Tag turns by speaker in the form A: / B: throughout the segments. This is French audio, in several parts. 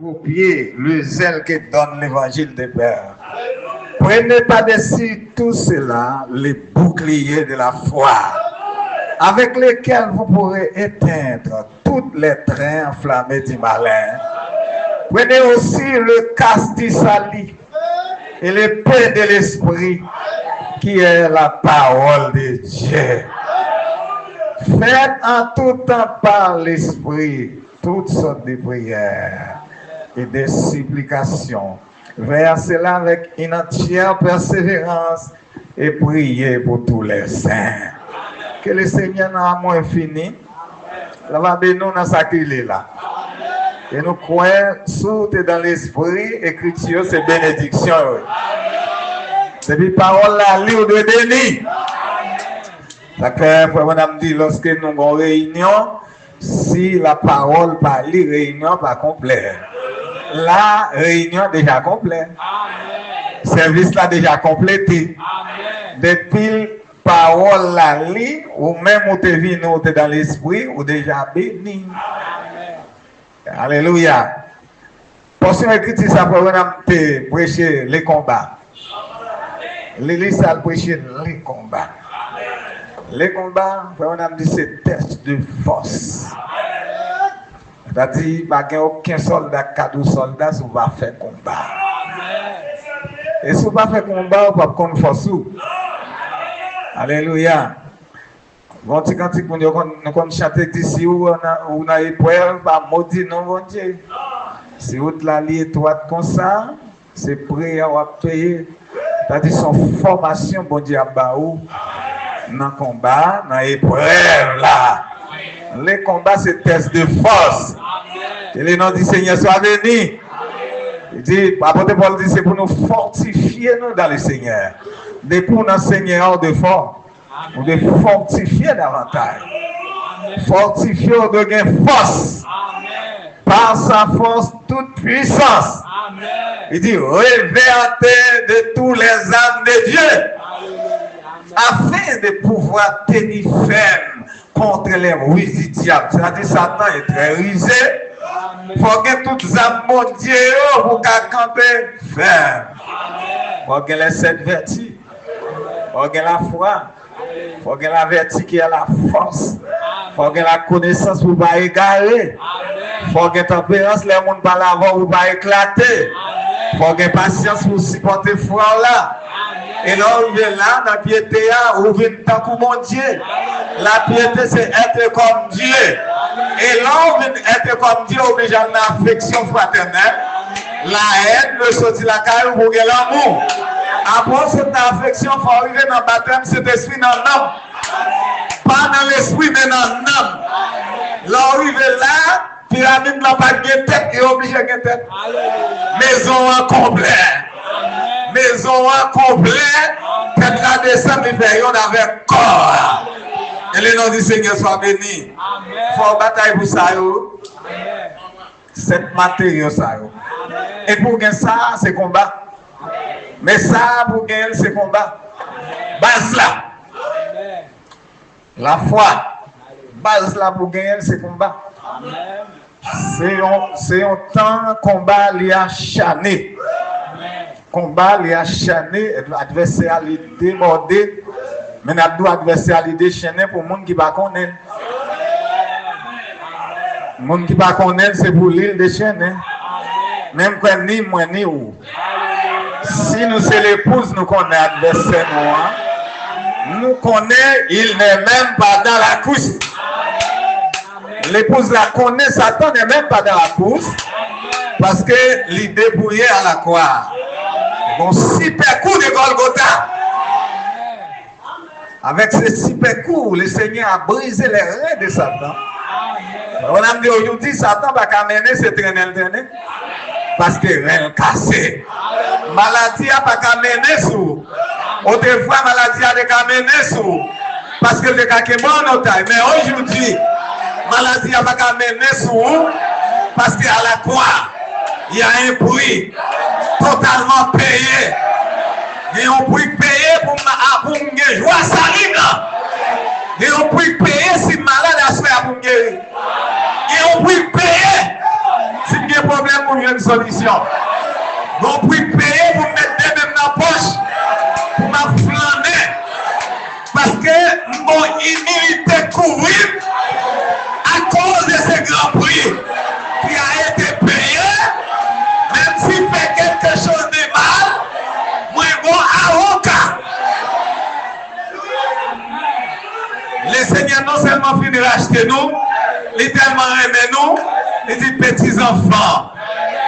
A: Vos pieds, le zèle que donne l'évangile de Père. Prenez par-dessus tout cela les boucliers de la foi, avec lesquels vous pourrez éteindre toutes les trains enflammés du malin. Prenez aussi le casque du salut et l'épée de l'esprit, qui est la parole de Dieu. Faites en tout temps par l'esprit toutes sortes de prières et des supplications. Versez cela avec une entière persévérance et priez pour tous les saints. Que le Seigneur n'a amour infini. La va de nous dans sa clé là. Et nous croyons surtout dans l'esprit, écriture, c'est bénédiction. C'est des paroles là, livre de déni. D'accord, madame dit, lorsque nous avons une réunion, si la parole par la réunion pas complète. La réunion déjà complète. Service là déjà complété. Depuis parole la lit, ou même où tu es venu, tu es dans l'esprit, ou déjà béni. Alléluia. Portion écrite, ça pour nous prêcher les combats. L'église, ça prêcher les combats. Les combats, on a dit c'est test de force. C'est-à-dire, il n'y a aucun soldat, cadeau soldat, si vous ne faites pas combat. Et si vous ne faites pas combat, vous ne pouvez pas force. Alléluia. Bon, quand nous chantons ici, on a épreuve, pas maudit, non, bon Dieu. Si vous la liez étroite comme ça, c'est prêt à payer. C'est-à-dire, son formation, bon Dieu, à Baou. Dans le combat, dans l'épreuve là. Les combats, c'est test de force. Et le nom du Seigneur soit béni. Il dit, apôtre Paul dit, c'est pour nous fortifier nous dans le Seigneur. Depuis nous Seigneur de fort, pour nous fortifier davantage. Fortifier de gain force. Par sa force, toute puissance. Il dit, réveillez de tous les âmes de Dieu. Afin de pouvoir tenir ferme contre les ruses du diable. C'est-à-dire Satan est très rusé. Il faut que toutes les âmes mondiales pour camper ferme. Il faut que les 7 vertus. Il faut que la foi. Il faut que la vertu qui est la force. Il faut que la connaissance pour ne pas égarer. Il faut que la tempérance, les gens par l'avant pour ne pas éclater. Il faut que la patience pour supporter foi là. Et là, on vient là, dans la piété, on vient tant que mon Dieu. La piété, c'est être comme Dieu. Et là, on vient être comme Dieu, on vient dans l'affection fraternelle. La haine, le sortir la carrière pour l'amour. Après cette affection, il faut arriver dans le baptême, cet esprit dans l'âme. Pas dans l'esprit, mais dans l'âme. Là, on arrive là, pyramide n'a pas de tête et obligé de tête. Maison en complet. Maison en complet, tête la descente de période avec corps. Et le nom du Seigneur soit béni. Il faut bataille pour ça. Cette matériau ça. Et pour gagner ça, c'est combat. Mais ça, pour gagner, c'est combat. Base là. La foi. Base là pour gagner, c'est combat. C'est un temps combat lié à chané. Combat les acharnés, l'adversaire les déborder, mais l'adversaire les déchaîner pour les gens qui ne connaissent pas. Les gens qui ne connaissent pas, c'est pour l'île déchaîner. Même quand ni moi ni où. Si nous sommes l'épouse, nous connaissons l'adversaire noir. Nous connaissons, il n'est même pas dans la course. L'épouse la connaît, Satan n'est même pas dans la course. Parce que l'idée dépouillé à la croix. Bon, super coup de Golgotha. Avec ces super coups, le Seigneur a brisé les reins de Satan. On a dit aujourd'hui, Satan va mener ce traîner. Parce que reins cassé. Maladie n'a pas mener sous. Autrefois, maladie a pas mener sous. Parce que le cas est bon en taille. Mais aujourd'hui, maladie n'a pas mener sous. Parce qu'à la croix, il y a un prix totalement payé. Et on peut payer pour me jouer à saline. Et on peut payer si malade à se faire pour me guérir. Et on peut payer si bien problème pour une solution. Donc, pour payer, pour mettre des mêmes dans la poche, pour m'afflaner. Parce que mon immunité couverte à cause de ce grand prix qui a été payé, même s'il fait quelque chose de mal, moi, bon avocat. Le Seigneur non seulement finit d'acheter nous, il est tellement aimé nous, il dit petits enfants,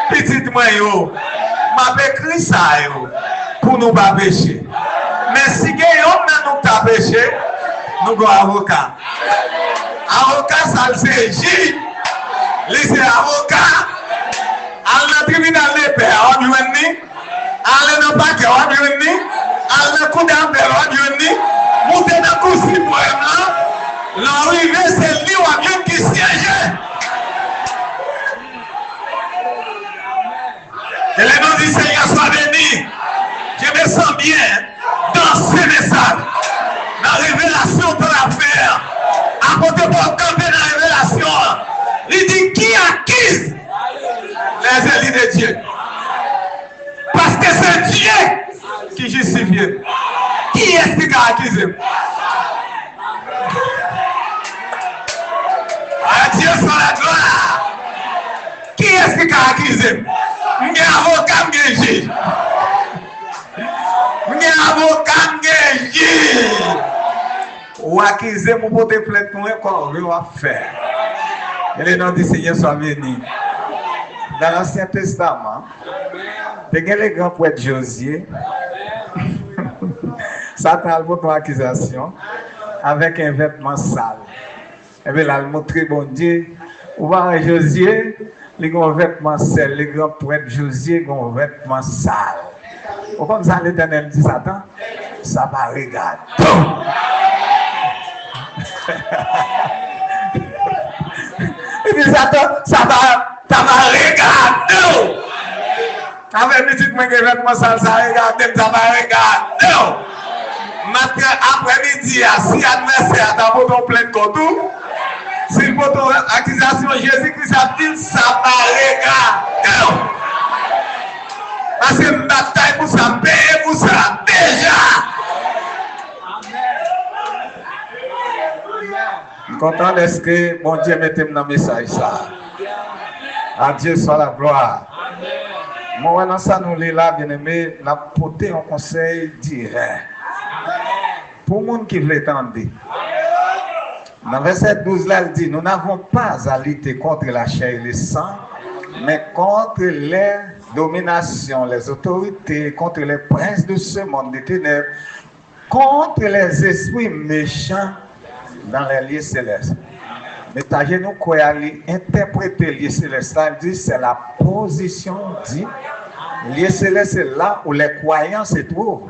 A: petits moyens, m'a écrit ça pour nous pas pécher. Mais si quelqu'un nous a péché, nous avons un avocat. Avocat, ça c'est J. Les avocats, à la tribunal de paix, on lui dit, à la paquet, on lui dit, à la coup d'appel, on lui dit, monter dans le coussi pour là, l'arrivée, c'est lui ou bien qui siège. Que le nom du Seigneur soit béni. Je me sens bien dans ce message, dans la révélation de l'affaire. À côté pour camper dans la révélation, il dit qui accuse les élus de Dieu. Parce que c'est Dieu qui justifie. Qui est-ce qui a accusé? À Dieu soit la gloire. Qui est-ce qui a accusé? Il y a un avocat, il y a un juge. Il y a un avocat, il y a un juge. Ou accuser mon pote plainte pour encore veut faire. Et le nom du Seigneur soit béni. Dans l'Ancien Testament, il y a les grands poètes Josier. Satan a montré une accusation avec un vêtement sale. Et bien là, il montre bon Dieu. Ou voir Josier, les grands vêtements sales, les grands poètes Josier, ont un vêtement sale. Au comme ça, l'Éternel dit Satan, ça va regarder. Il dit Satan, ça va regarder. Avec petite main qui vêtements sales, ça regarde, ça va regarder. Maintenant, après-midi, si adversaire a ton plein contre tout, si votre accusation Jésus-Christ a dit, ça va regarder. Parce que une bataille pour ça, payer pour ça, déjà. Content est-ce que mon Dieu mette dans le message ça. À Dieu soit la gloire. Moi, dans ça, nous les là, bien aimé, la porter un conseil direct. Pour les gens qui veulent entendre. Dans verset 12, là, il dit, nous n'avons pas à lutter contre la chair et le sang, mais contre les dominations, les autorités, contre les princes de ce monde des ténèbres, contre les esprits méchants dans les lieux célestes. Mais t'as nous quoi aller interpréter les lieux célestes, dit c'est la position dit. Lieu céleste, c'est là où les croyants se trouvent.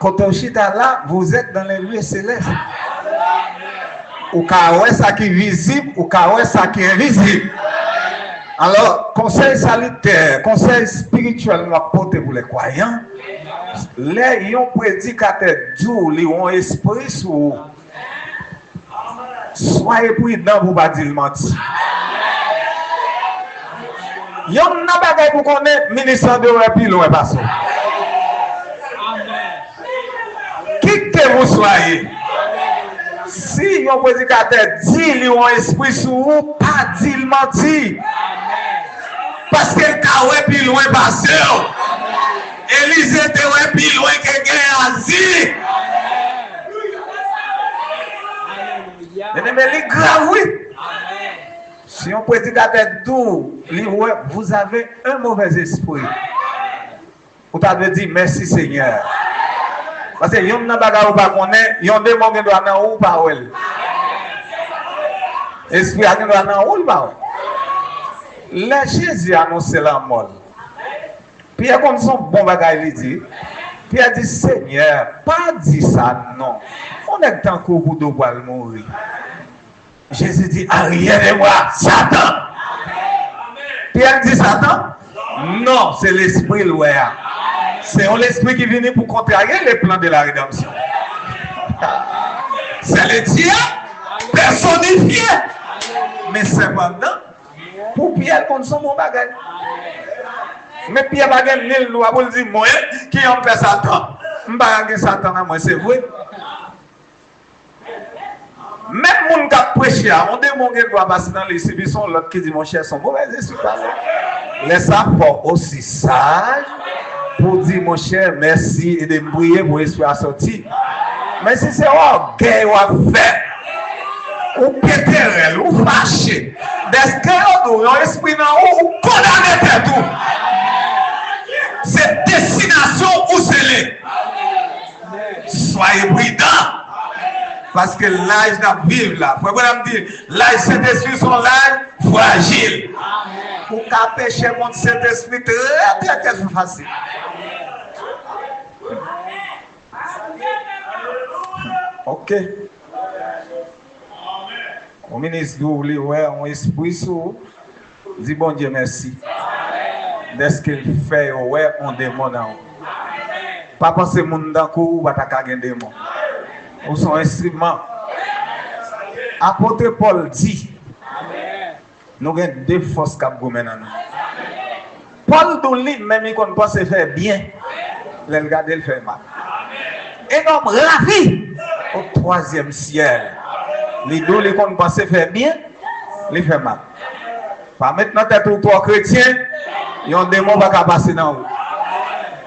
A: Quand on chute là, vous êtes dans les lieux célestes. Ou carré ça qui est visible, ou carré ça qui est invisible. Alors, conseil salutaire, conseil spirituel, nous apporter pour les croyants. Les prédicateurs doux, ils ont esprit sur. Soyez prudents pour ne pas dire mentir. Il y a un bagage pour connaître le ministère de l'Europe, loin pas. Qui que vous soyez, si un prédicateur dit qu'il a un esprit sur vous, pas dire mentir. Parce que le cas est loin passé. Élise était plus loin que quelqu'un a dit. Mais les grave, oui. Si on prédicateur doux, vous avez un mauvais esprit. Vous avez dit merci Seigneur. Parce que y a un bagage ou pas connaît, y a des gens qui doivent ou pas ouais. Esprit a doit ou pas. La Jésus a annoncé la mort. Pierre comme son bon bagage il dit. Pierre dit Seigneur, pas dit ça non. On est tant qu'au bout de bois mourir. Jésus dit arrière de moi, Satan. Pierre dit Satan? Non, c'est l'esprit loyal. C'est l'esprit qui vient pour contrarier les plans de la rédemption. C'est le Dieu personnifié. Mais cependant, Pour Pierre, qu'on son bon bagage. Mais Pierre bagage, il loi pour dire moi qui en fait Satan. M'bagage Satan à moi, c'est vrai. Même moun qui prêché, on demande qu'il doit passer dans les sévitions, l'autre qui dit mon cher, son mauvais esprit. Laisse ça fort aussi sage pour dire mon cher, merci et de prier pour l'esprit à sortir. Mais si c'est orgueil ou à faire, ou péterel, ou fâché, est-ce que l'esprit dans ou condamné tout? C'est destination ou c'est soyez prudents. Parce que l'âge n'a vivre là. Faut pas me dire, l'âge cet esprit sont l'âge fragile. Pour qu'à pécher contre cet esprit très facile. Ok. Au ministre d'ouvrir, ouais, un esprit sous. Dis bon Dieu merci. Dès qu'il fait, ouais, on démon en haut. Pas penser mon d'un coup, ou pas ta démon. Ou son instrument. Apôtre Paul dit, nous avons deux forces qui nous mènent. Paul Douli, même si on pense faire bien, le regarder le fait mal. Et comme ravi au troisième ciel, les deux qu'on pense faire bien, les fait mal. Pas maintenant tête ou toi chrétien, il y a un démon qui va passer dans vous.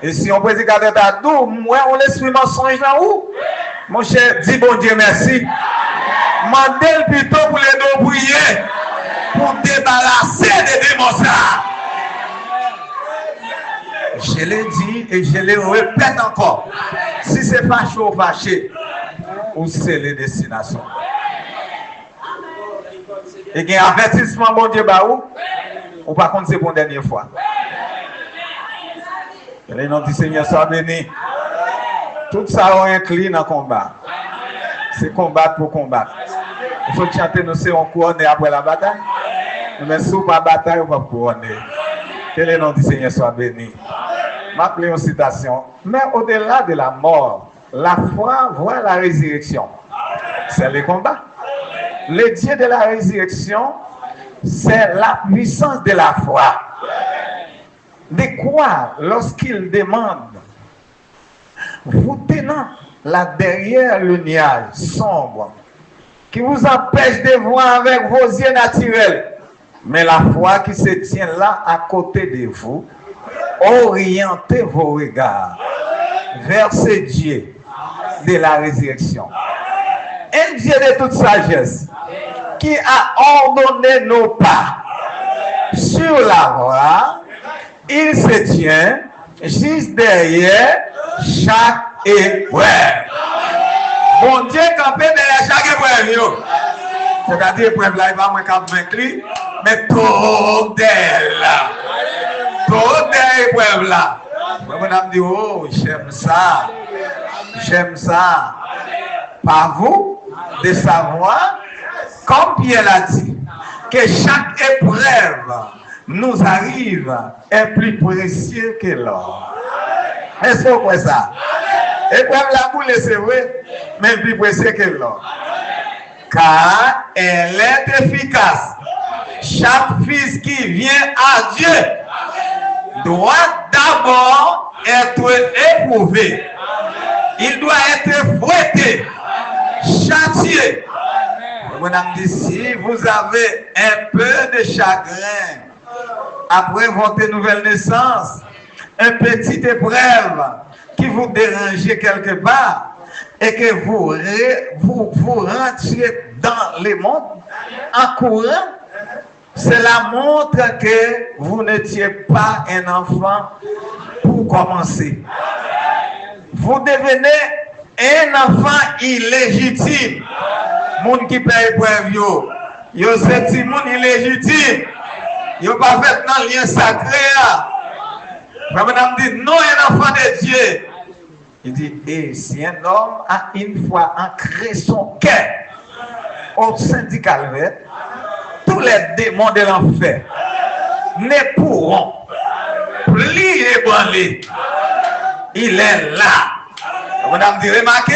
A: Et si on peut dire qu'à tête d'où, moi on l'esprit mensonge dans où? Mon cher, dis bon Dieu merci. Mandez plutôt pour les deux prier pour débarrasser des démons. Je l'ai dit et je le répète encore. Si c'est fâché ou fâché, ou c'est les destinations. Et il y a un avertissement, bon Dieu, ou par contre c'est pour la dernière fois. Que le nom du Seigneur soit béni. Tout ça on incline dans le combat. C'est combattre pour combattre. Il faut chanter nous serons couronnés après la bataille. Mais si pas bataille, on va couronner. Que le nom du Seigneur soit béni. M'appelez une citation. Mais au-delà de la mort, la foi voit la résurrection. C'est le combat. Le Dieu de la résurrection, c'est la puissance de la foi. De quoi, lorsqu'il demande, vous tenant là derrière le nuage sombre, qui vous empêche de voir avec vos yeux naturels, mais la foi qui se tient là à côté de vous, orientez vos regards vers ce Dieu de la résurrection. Un Dieu de toute sagesse qui a ordonné nos pas sur la voie, il se tient juste derrière chaque épreuve. Bon Dieu campé derrière chaque épreuve. C'est-à-dire épreuve là, il va moins vaincre, mais tout d'elle. Tout d'elle épreuve là. Moi, je me dis, oh, j'aime ça. J'aime ça. Par vous, de savoir, comme Pierre l'a dit, que chaque épreuve nous arrive est plus précieux que l'or. Est-ce que vous croyez ça? Épreuve la boule, c'est vrai, mais plus précieux que l'or. Car elle est efficace. Chaque fils qui vient à Dieu doit d'abord être éprouvé. Il doit être fouetté, châtié. Madame dit, si vous avez un peu de chagrin après votre nouvelle naissance, une petite épreuve qui vous dérange quelque part et que vous rentriez dans le monde en courant, cela montre que vous n'étiez pas un enfant pour commencer. Vous devenez un enfant illégitime. Moun qui paye épreuve yo c'est ti moun illégitime. Yo pas fait dans lien sacré. Madame dit non un enfant de Dieu. Il dit et si un homme a une fois ancré son cœur au sein du calvaire, tous les démons de l'enfer ne pourront plus ébranler. Il est là. Madame dit remarquez,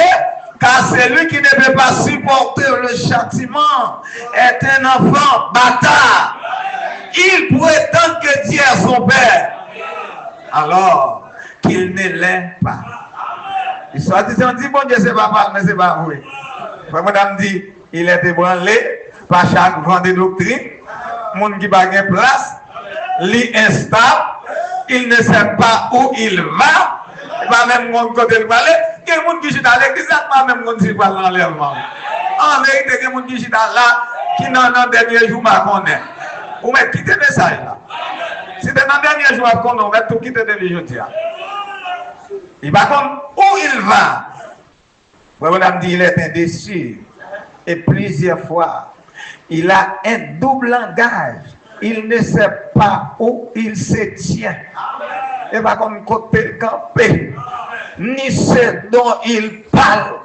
A: car celui qui ne peut pas supporter le châtiment est un enfant bâtard. il prétend que Dieu est son Père, alors qu'il ne l'est pas. Il soit disant, dit bon Dieu, c'est pas mal, mais c'est pas vrai. Madame dit, il est ébranlé par chaque vent de doctrine, monde qui n'a pas de place, il est instable, il ne sait pas où il va, pas même mon côté le balai, il y a des gens qui sont à l'église, pas même mon qui va l'enlèvement. En vérité, il y a des gens qui sont là, qui dans le dernier jour, on connaît. Vous mettez quitter le message là. Si c'est dans le dernier jour, on va tout quitter de aujourd'hui. Il va comme où il va. Madame dit, il est indécis. Et plusieurs fois, il a un double langage. Il ne sait pas où il se tient. Il va comme côté campé. Ni ce dont il parle.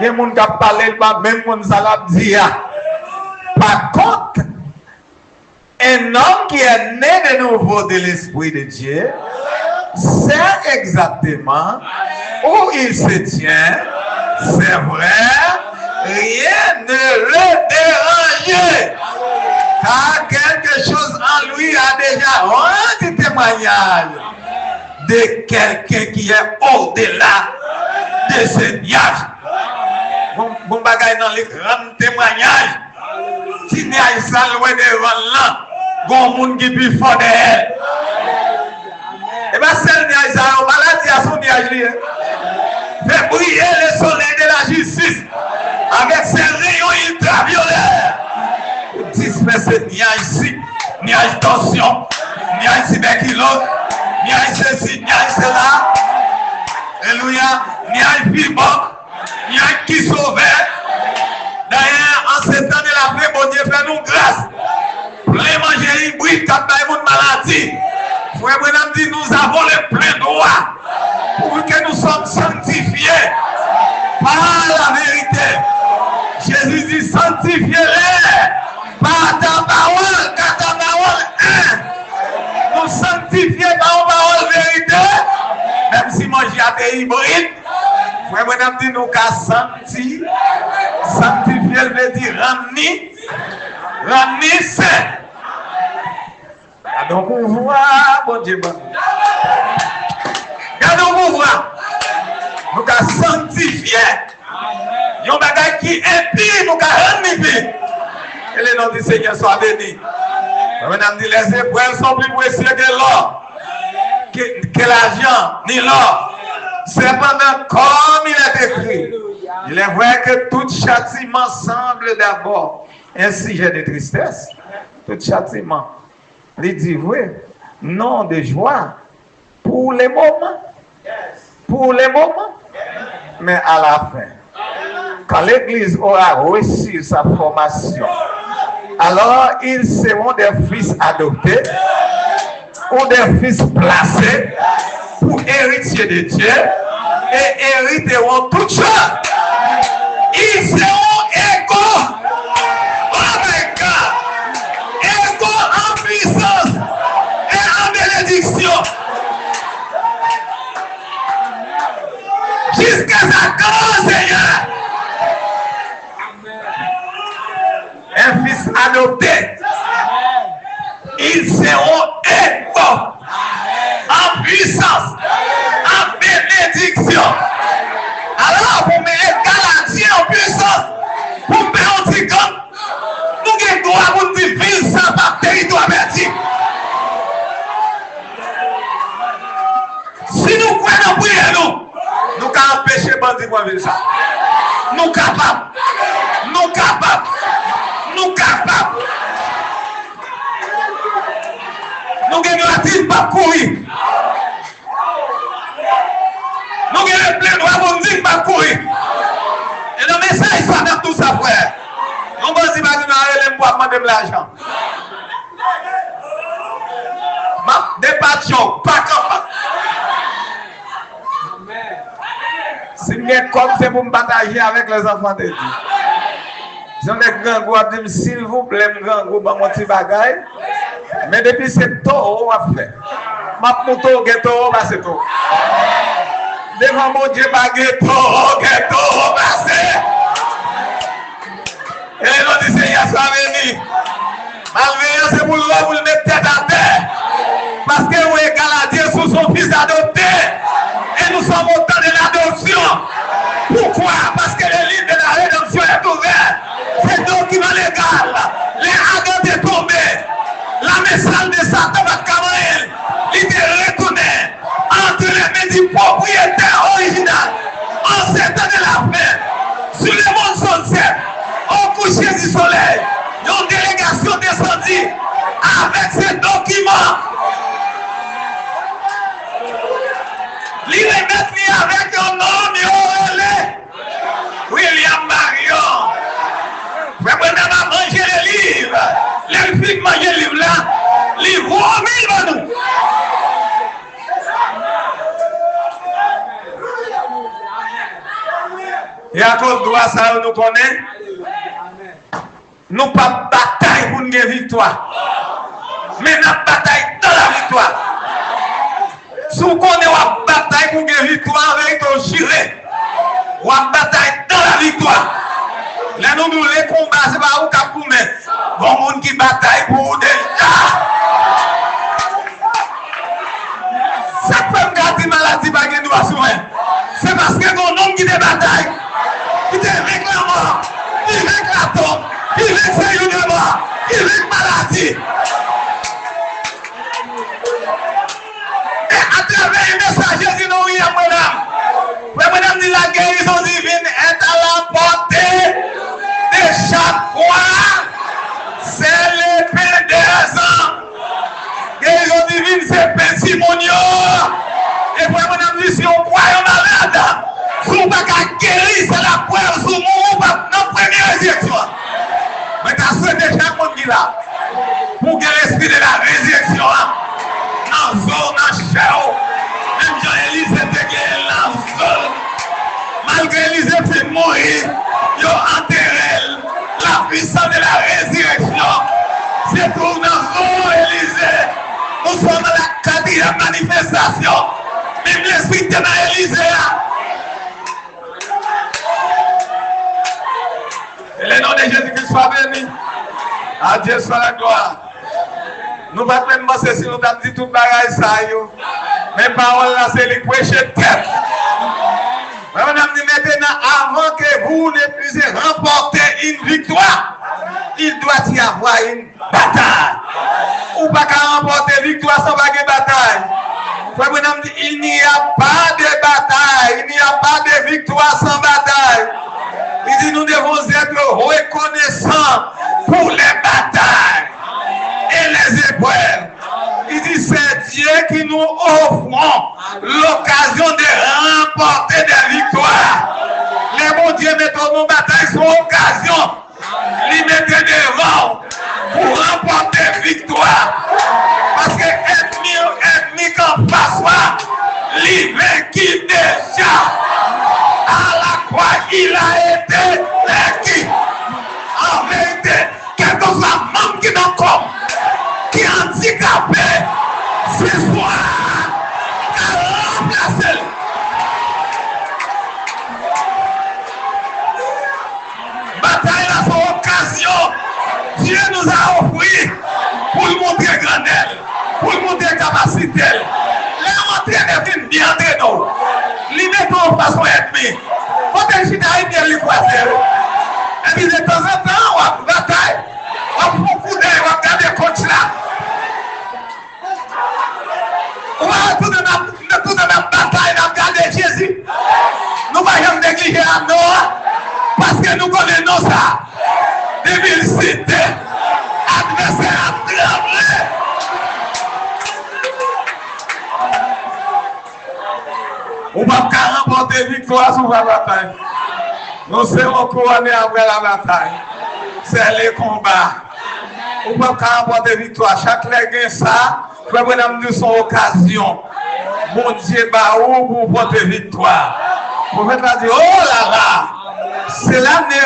A: Il y a des gens qui parlent, il va même mon salat dire. Par contre, un homme qui est né de nouveau de l'Esprit de Dieu sait exactement où il se tient. C'est vrai, rien ne le dérange. Car quelque chose en lui a déjà rendu témoignage de quelqu'un qui est au-delà de ce nuage. Bon bagay dans les grands témoignages. Si n'y a ça loin devant là, bon monde qui plus fort de elle. Et bien celle n'y a ça, on va la dire à son nuage. Fait briller le soleil de la justice avec ses rayons ultraviolets. Disperser nuage-ci, nuage tension, nuage cyberkilo, nuage ceci, nuage cela. Alléluia, nuage vivant, nuage qui sauve. D'ailleurs, en ce temps de la paix, bon Dieu fait nous grâce. Plein manger hybride, quand il y a une maladie. Frère Branham dit, nous avons le plein droit pour que nous sommes sanctifiés par la vérité. Jésus dit, sanctifiez-les par ta parole, car ta parole est. Nous sanctifier par la parole vérité, même si manger a des hybrides. Frère Branham dit, nous qu'à sanctifier, veut dire ramener saint. Donc on voit, bon Dieu, bon. Regardons on voit. Nous qu'à sanctifier. Il y a un bagage qui est impie, nous qu'à rendre. Et le nom du Seigneur soit béni. Madame dit, les épreuves sont plus précieuses que l'or, que l'argent, ni l'or. Cependant, comme il est écrit, il est vrai que tout châtiment semble d'abord un sujet de tristesse. Tout châtiment. Il dit, oui, non de joie pour les moments. Pour les moments. Mais à la fin, quand l'Église aura reçu sa formation, alors ils seront des fils adoptés ou des fils placés pour héritiers de Dieu et hériteront toutes choses. Ils seront égaux. Oh my God! Égaux en puissance et en bénédiction. Jusqu'à sa grande Seigneur. Un fils adopté. Ils seront égaux en puissance, en bénédiction. Alors, pour mettre Galatien en puissance, pour mettre Anticon, nous avons droit à une ville sans pas territoire verti. Si nous croyons prier, nous pouvons empêcher bandit pour vivre ça. Nous capables. Nous capables. Nous capables. Nous gagnons la tête pas courir. Nous gagnons plein droit pour nous dire pas courir. Et le message soit dans tout ça, frère. On va dire que nous allons demander l'argent. Des passions, pas comme. Si vous êtes comme c'est pour me partager avec les enfants de Dieu. Si on est grand groupe, s'il vous plaît, grand groupe, mon petit bagaille. Mais depuis c'est tôt, on va faire. Ma moto, ghetto, c'est tout. Devant mon Dieu, pas ghetto, passé. Et le nom du Seigneur soit béni. Malveillant, c'est pour le mettre tête à terre. Parce que vous êtes égal à Dieu sous son fils adopté. Et nous sommes au temps de l'adoption. Pourquoi? Parce que le livre de la rédemption est ouvert. C'est document légal. Les Adam est tombé. La message de Satan va Kamael. Il est retourné entre les mains du propriétaire original. En 7 ans de la fin, sur les monts sunset, au coucher du soleil, une délégation descendue avec ces documents. Il est maintenant avec un homme, William Marion. Frère Branham a mangé les livres. Les filles mangent les livres là. Les vomis nous. Et à cause de ça, nous connaissons. Nous pas bataille pour une victoire. Mais nous bataille dans la victoire. Si vous connaissez une bataille pour une victoire avec ton gilet, ou une bataille dans la victoire. Là, nous les combats, c'est pas où qu'on pour mettre. Bon monde qui bataille pour déjà. Ça peut me garder maladie par une doigt sur c'est parce que mon homme qui te bataille, qui te avec la mort, qui avec la tombe, qui avec le de mort, qui avec maladie. Et à travers le message, je dis non, oui, madame dit la guérison divine est à la portée de chaque fois. C'est l'épée des ans. Guérison divine, c'est pensimonio. Et pour madame dit si on croit en malade, si on ne peut pas guérir, c'est la poire sur mon dans la première résurrection. Mais tu as souhaité chaque monde qui est là. Pour que l'esprit de la résurrection, dans le zone, dans le chèvre, même Jean-Élise était guéri dans le zone. Malgré Élise était mort, il a enterré la puissance de la résurrection. C'est pour nous, Élysée. Nous sommes à la quatrième manifestation. Même l'esprit de l'Élysée. Et le nom de Jésus-Christ soit béni. À Dieu soit la gloire. Nous ne pouvons même pas si nous avons dit tout le bagage. Mais paroles là, c'est les prêcher tête. Madame dit maintenant, avant que vous ne puissiez remporter une victoire, il doit y avoir une bataille. Ou pas qu'à remporter victoire sans pas de bataille. Madame dit, il n'y a pas de bataille, il n'y a pas de victoire sans bataille. Il dit, nous devons être reconnaissants pour les batailles et les épreuves. Il dit, c'est Dieu qui nous offre l'occasion de remporter des victoires. Les bons dieux mettent nos batailles sur occasion. Ils mettent devant pour remporter victoire. Parce que ennemi qu'en face, il vaincu déjà. À la croix, il a été vaincu. En vérité, quel que soit le membre qui n'en comme, qui est handicapé, ce soir, à remplacer. Bataille à son occasion, Dieu nous a offert pour lui montrer grandeur, pour lui montrer capacité. Les entraîneurs viennent bien entre nous. Les mettons en façon ethnique. Quand les Chinois viennent les croiser. Et puis de temps en temps, on va bataille. On va beaucoup d'aide, on va garder le coach là. On va tout dans la bataille, on va garder Jésus. Nous ne pouvons pas négliger à Noah. Parce que nous connaissons ça. Débilité, adversaire à trembler. On ne va pas remporter victoire sur la bataille. Nous serons couronnés après la bataille. C'est le combat. On ne va pas remporter victoire. Chaque lègue ça, frère Branham nous son occasion. Mon Dieu, pour porter victoire. Le prophète a dit, oh là là, cela ne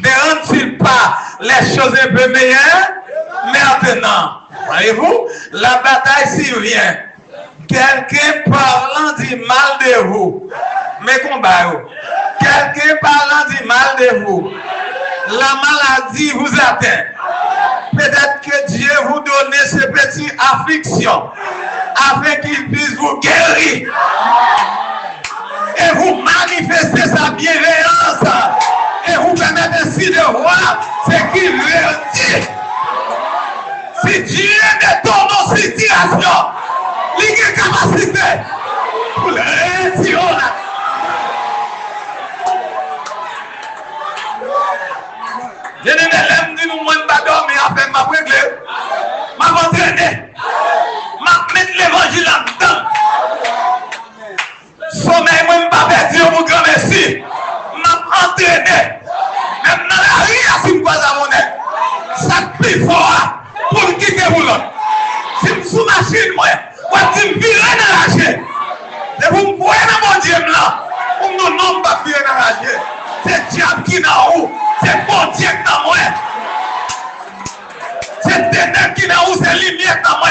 A: rend-il pas les choses un peu meilleures? Maintenant, voyez-vous, la bataille s'y vient. Quelqu'un parlant du mal de vous, mais combat. Quelqu'un parlant du mal de vous, la maladie vous atteint. Peut-être que Dieu vous donne ces petites afflictions afin qu'il puisse vous guérir. Et vous manifester sa bienveillance. Et vous permettre ainsi de voir ce qu'il veut dire. Si Dieu détourne nos situations, il a une capacité pour le retirer. Je ne l'aime dit nous, moi, je ne pas dormir à faire ma règle. Je vais m'entraîner. Je vais mettre l'évangile là-dedans. Sommeil, moi, je ne vais pas perdre mon grand merci. Je vais m'entraîner. Même dans la rue, si je me passe à mon aide, ça plus fort pour quitter vous l'autre. Si je suis sous machine, moi, je me vire dans la chaîne. Et vous me voyez dans mon Dieu là. Vous ne m'en pas virer dans la chaîne. C'est le diable qui est dans vous. C'est bon Dieu qui est dans moi. C'est ténèbres qui est dans vous. C'est lumière dans moi.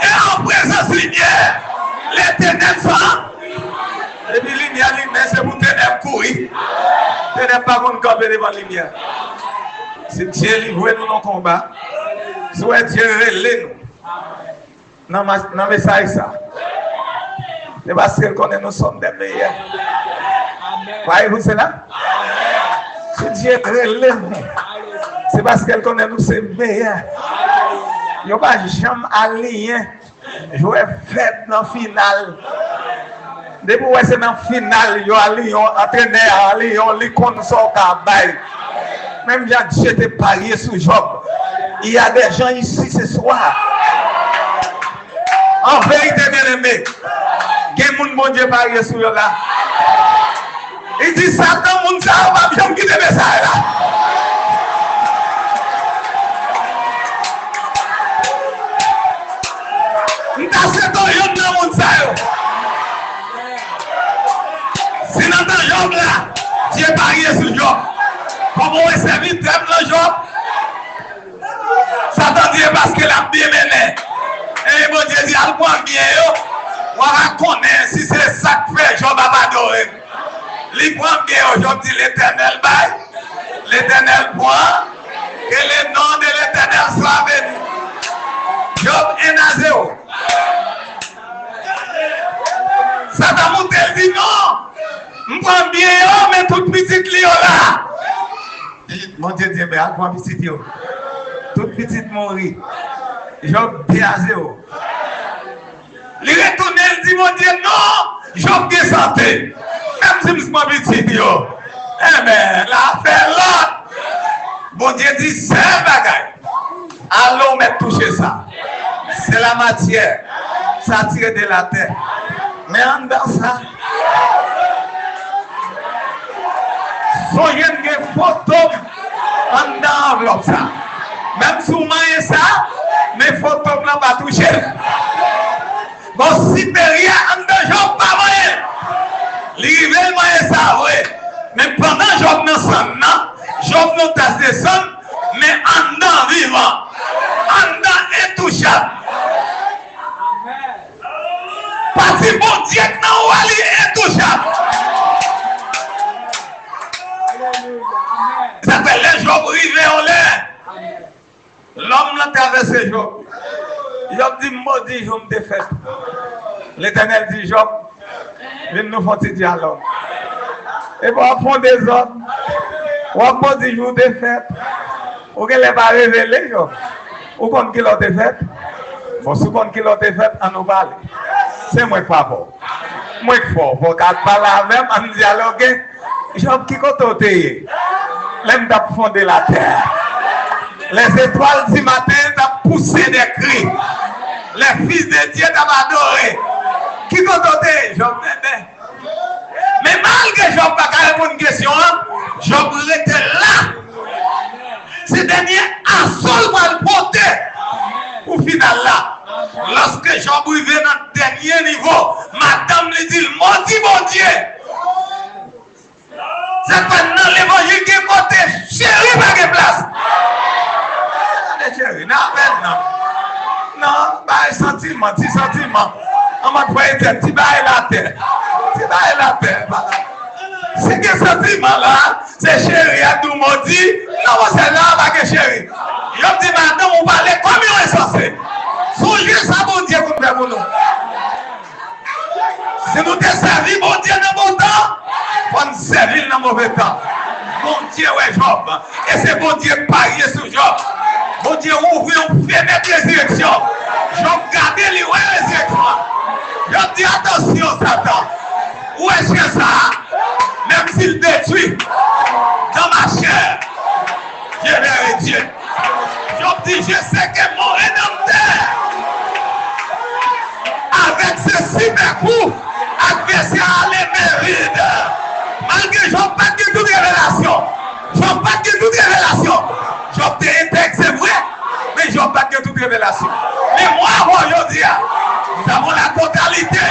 A: Et en présence lumière, les ténèbres sont. Et puis lumière, c'est pour ténèbres courir. Ténèbres pas qu'on camper devant la lumière. Si Dieu livre nous dans le combat, soit Dieu relève nous. Dans le message ça. C'est parce que nous sommes des meilleurs. Voyez-vous cela? Si Dieu relève nous, c'est parce qu'elle connaît nous, c'est meilleur. Il n'y a pas jamais allié. Je vais faire dans le final. Depuis que c'est dans le final, il y a allié, entraîneur, allié, l'icône sur le cabane. Même si j'étais parié sur Job, il y a des gens ici ce soir. En vérité, bien aimé, il y a des bon Dieu parié sur là. Il dit Satan, mon ça va bien quitter le message là. Nous avons ton Job dans mon ça. Si dans ton Job là, Dieu parié sur Job. Comment on est servi dans Job? Satan dit parce qu'il a bien mené. Et mon Dieu dit, à quoi bien, on va connaître si c'est ça que fait Job a adoré. Les points bien aujourd'hui, l'Éternel baille, l'Éternel point, que le nom de l'Éternel soit béni. Job est à zéro. Satan Moutel dit non, je prends bien, mais toute petite lion là. Mon Dieu dit, mais à quoi petite lion? Toute petite mourit. Job bien à zéro. Il retourne, il dit, mon Dieu, non, Job est santé. Même si je suis petit, eh bien, l'affaire là, bon Dieu dit, c'est un bagage. Allons mais toucher ça. C'est la matière. Ça tire de la terre. Mais en dedans ça, soyez une photo en dedans enveloppe ça. Même si vous mangez ça, mes photos ne vont pas toucher. Bon, si tu rien en dedans, je pas moyen. L'hiver, ça, oui. Mais pendant que Job nous sommes, Job nous tasse des sommes, mais en dedans vivant, en dedans intouchable. Parce que bon Dieu, nous allons intouchable. Ça fait les Job rivé en l'air. L'homme l'a traversé Job. Job dit, maudit, je me défais. L'Éternel dit, Job, viens nous faire un dialogue. Et pour apprendre des autres, on va pas dire jour de fête. Ou qu'elle n'est pas révélée, ou qu'on qui l'a fait. Bon, si on qui l'a fait, on nous parle. C'est moi qui fort. Moi qui fort. Pour qu'on parle avec, on dialogue. Job qui côté. L'aime t'a fondé la terre. Les étoiles du matin t'a poussé des cris. Les fils de Dieu t'a adoré. Qui côté? Job m'aime. Mais malgré Job pas répondre à une question, Job était là. Ce dernier a seul pour le porter. Au final là, lorsque Job arrive dans le dernier niveau, madame lui dit, maudit mon Dieu. C'est maintenant l'évangile qui est porté. Chérie, pas de place. Chérie, non. Non, bah, sentiment. On m'a croyé que tu vas la terre. C'est que ce sentiment là, c'est chérie à tout maudit. Non, c'est là, pas que chérie. Je dis, madame, on parle comme on est censé. Songez ça, bon Dieu, pour nous. Si nous te servis, bon Dieu, dans bon temps, pour nous servir dans mauvais temps. Bon Dieu, ouais, Job. Et c'est bon Dieu parier sur Job. Bon Dieu, ouvre une fenêtre de résurrection. Job, gardez les résurrection. Job dit, attention, Satan. Où est-ce que ça? Même s'il détruit dans ma chair, je verrai Dieu. Job dit, je sais que mon rédempteur, avec ce cybercoup, adversaire les mérites. Malgré Job pas de toute révélation. Job pas de toute révélation. Job est intègre, c'est vrai, mais Job pas de toute révélation. Mais moi, aujourd'hui, nous avons la totalité.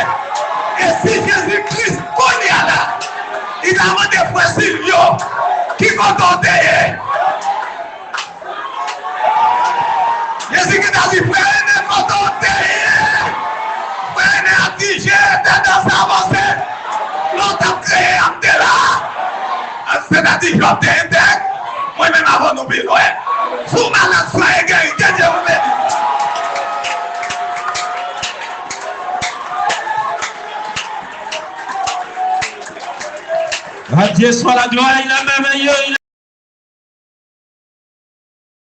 A: Et si Jésus-Christ, on y a là, il a demandé frère Silvio, qui va t'enterrer. Jésus-Christ a dit, frère, ne va t'enterrer. Frère, ne a dit, j'ai dans sa avancée. L'autre a créé un de là. C'est-à-dire, je vais t'intégrer. Moi-même, avant nous, ouais. Sous malade, soyez guéri, que Dieu vous bénisse.
B: À Dieu soit la gloire, il a merveilleux.